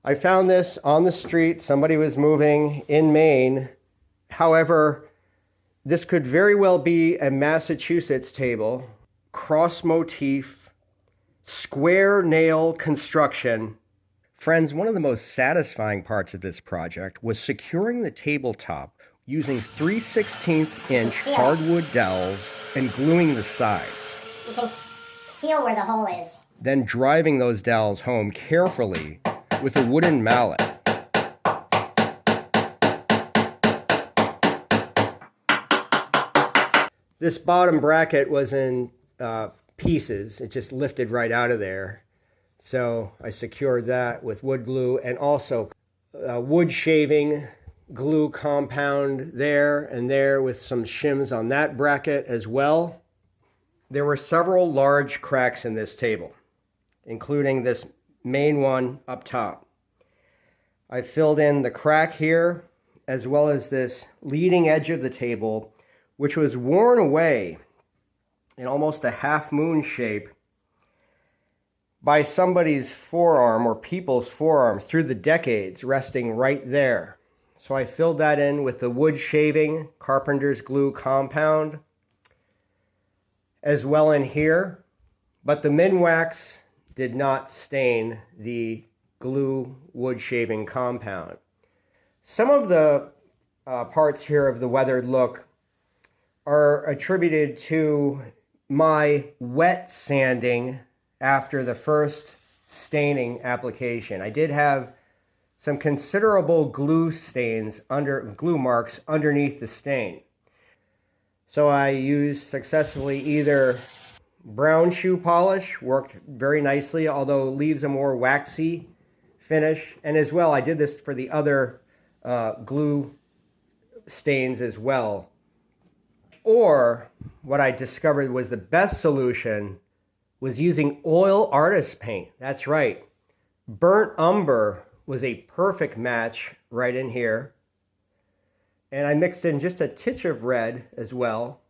I found this on the street. Somebody was moving in Maine. However, this could very well be a Massachusetts table, cross motif, square nail construction. Friends, one of the most satisfying parts of this project was securing the tabletop using 3/16 inch hardwood dowels and gluing the sides. You can feel where the hole is. Then driving those dowels home carefully with a wooden mallet. This bottom bracket was in pieces. It just lifted right out of there. So I secured that with wood glue and also wood shaving glue compound there and there with some shims on that bracket as well. There were several large cracks in this table, including this main one up top. I filled in the crack here as well as this leading edge of the table, which was worn away in almost a half moon shape by somebody's forearm or people's forearm through the decades, resting right there. So I filled that in with the wood shaving carpenter's glue compound as well in here, but the Minwax did not stain the glue wood shaving compound. Some of the parts here of the weathered look are attributed to my wet sanding after the first staining application. I did have some considerable glue marks underneath the stain. So I used successfully either brown shoe polish, worked very nicely, although leaves a more waxy finish. And as well, I did this for the other glue stains as well. Or what I discovered was the best solution was using oil artist paint. That's right. Burnt umber was a perfect match right in here. And I mixed in just a titch of red as well.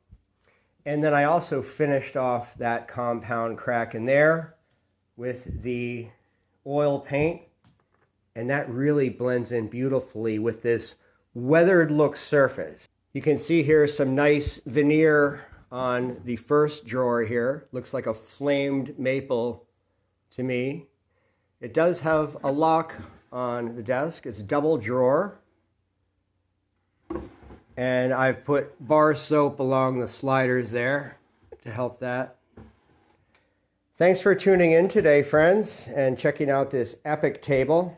And then I also finished off that compound crack in there with the oil paint. And that really blends in beautifully with this weathered look surface. You can see here some nice veneer on the first drawer here. Looks like a flamed maple to me. It does have a lock on the desk. It's double drawer. And I've put bar soap along the sliders there to help that. Thanks for tuning in today, friends, and checking out this epic table.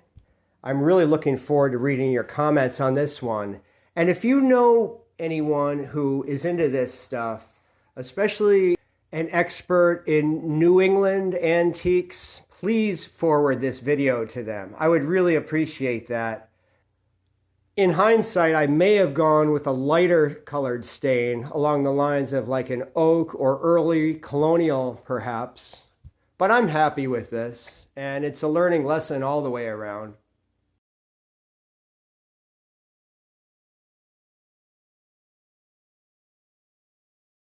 I'm really looking forward to reading your comments on this one. And if you know anyone who is into this stuff, especially an expert in New England antiques, please forward this video to them. I would really appreciate that. In hindsight, I may have gone with a lighter colored stain along the lines of like an oak or early colonial perhaps, but I'm happy with this, and it's a learning lesson all the way around.